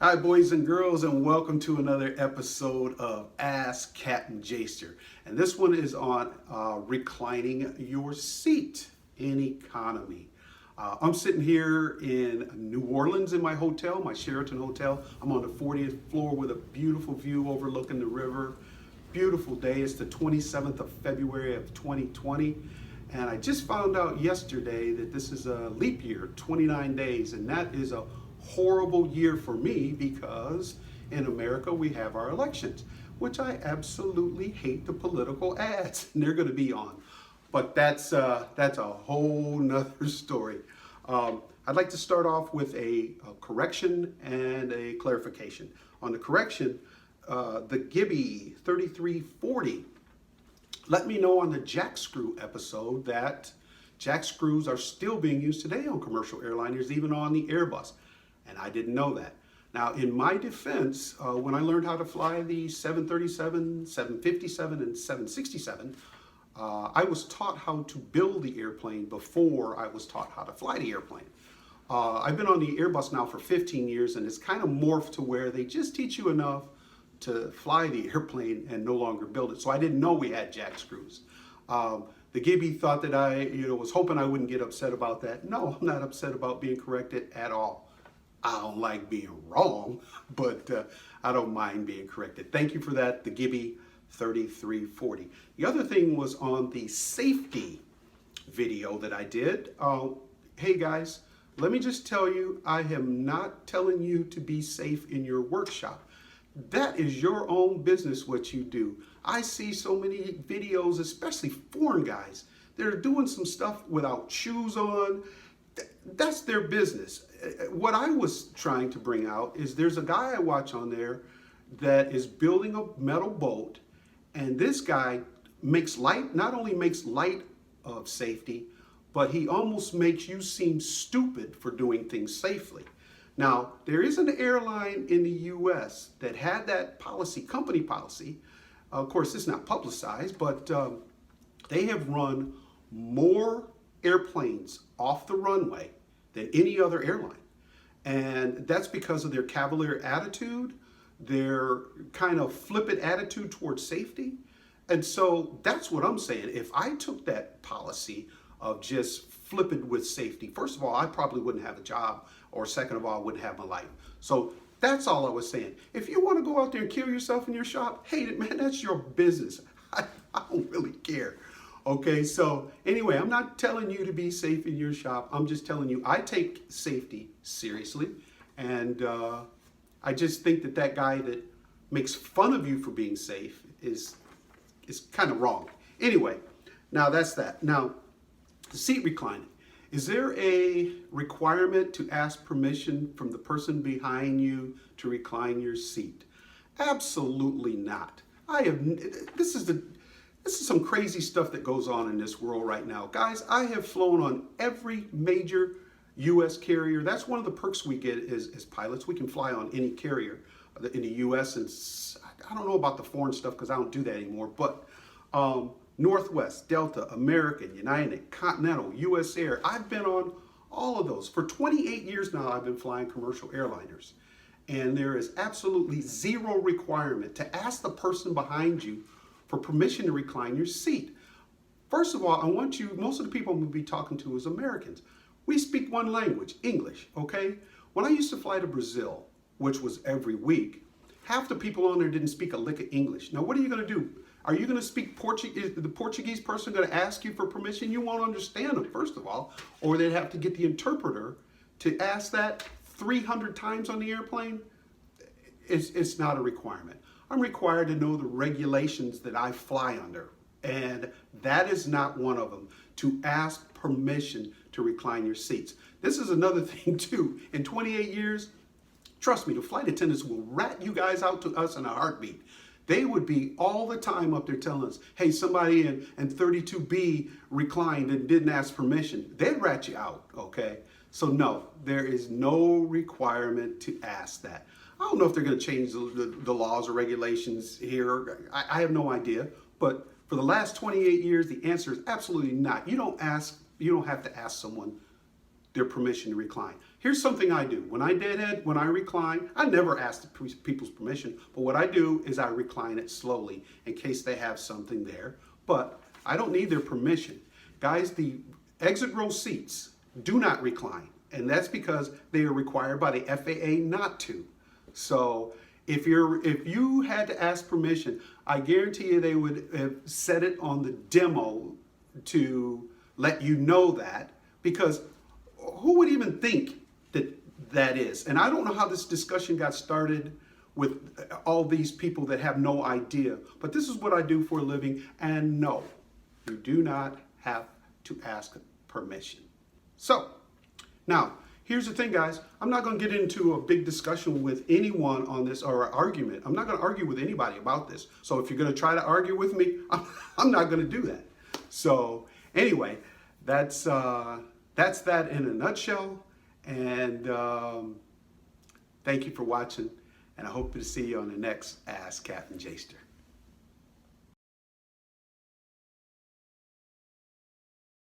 Hi, boys and girls, and welcome to another episode of Ask Captain Jster. And this one is on reclining your seat in economy. I'm sitting here in New Orleans in my hotel, my Sheraton Hotel. I'm on the 40th floor with a beautiful view overlooking the river. Beautiful day. It's the 27th of February of 2020. And I just found out yesterday that this is a leap year, 29 days, and that is a horrible year for me because in America we have our elections, which I absolutely hate the political ads they're going to be on. But that's a whole nother story. I'd like to start off with a correction and a clarification. On the correction, the Gibby 3340 let me know on the jack screw episode that jack screws are still being used today on commercial airliners, even on the Airbus. And I didn't know that. Now, in my defense, when I learned how to fly the 737, 757, and 767, I was taught how to build the airplane before I was taught how to fly the airplane. I've been on the Airbus now for 15 years, and it's kind of morphed to where they just teach you enough to fly the airplane and no longer build it. So I didn't know we had jack screws. The Gibby thought that I was hoping I wouldn't get upset about that. No, I'm not upset about being corrected at all. I don't like being wrong, but I don't mind being corrected. Thank you for that, the Gibby 3340. The other thing was on the safety video that I did. Hey guys, let me just tell you, I am not telling you to be safe in your workshop. That is your own business what you do. I see so many videos, especially foreign guys, that are doing some stuff without shoes on. That's their business. What I was trying to bring out is there's a guy I watch on there that is building a metal boat, and this guy makes light, not only makes light of safety, but he almost makes you seem stupid for doing things safely. Now, there is an airline in the US that had that policy, company policy. Of course, it's not publicized, but they have run more airplanes off the runway than any other airline. And that's because of their cavalier attitude, their kind of flippant attitude towards safety. And so that's what I'm saying. If I took that policy of just flippant with safety, first of all, I probably wouldn't have a job, or second of all, I wouldn't have my life. So that's all I was saying. If you want to go out there and kill yourself in your shop, hey, man, that's your business. I don't really care. Okay, so anyway, I'm not telling you to be safe in your shop. I'm just telling you I take safety seriously. And I just think that that guy that makes fun of you for being safe is kind of wrong. Anyway, now that's that. Now, the seat reclining. Is there a requirement to ask permission from the person behind you to recline your seat? Absolutely not. This is some crazy stuff that goes on in this world right now. Guys, I have flown on every major U.S. carrier. That's one of the perks we get as pilots. We can fly on any carrier in the U.S. And I don't know about the foreign stuff because I don't do that anymore. But Northwest, Delta, American, United, Continental, U.S. Air. I've been on all of those. For 28 years now, I've been flying commercial airliners. And there is absolutely zero requirement to ask the person behind you for permission to recline your seat. First of all, most of the people I'm going to be talking to is Americans. We speak one language, English, okay? When I used to fly to Brazil, which was every week, half the people on there didn't speak a lick of English. Now, what are you going to do? Are you going to speak Portuguese? Is the Portuguese person going to ask you for permission? You won't understand them, first of all, or they'd have to get the interpreter to ask that 300 times on the airplane. It's not a requirement. I'm required to know the regulations that I fly under, and that is not one of them, to ask permission to recline your seats. This is another thing too. In 28 years, trust me, the flight attendants will rat you guys out to us in a heartbeat. They would be all the time up there telling us, hey, somebody in 32B reclined and didn't ask permission. They'd rat you out, okay? So no, there is no requirement to ask that. I don't know if they're going to change the laws or regulations here. I have no idea. But for the last 28 years, the answer is absolutely not. You don't have to ask someone their permission to recline. Here's something I do. When I recline, I never ask the people's permission, but what I do is I recline it slowly in case they have something there, but I don't need their permission. Guys, the exit row seats do not recline, and that's because they are required by the FAA not to. So if you had to ask permission, I guarantee you they would have set it on the demo to let you know that, because who would even think that is? And I don't know how this discussion got started with all these people that have no idea, but this is what I do for a living, and no, you do not have to ask permission. So now, here's the thing, guys. I'm not going to get into a big discussion with anyone on this, or an argument. I'm not going to argue with anybody about this. So if you're going to try to argue with me, I'm not going to do that. So anyway, that's that in a nutshell. And thank you for watching. And I hope to see you on the next Ask Captain Jster.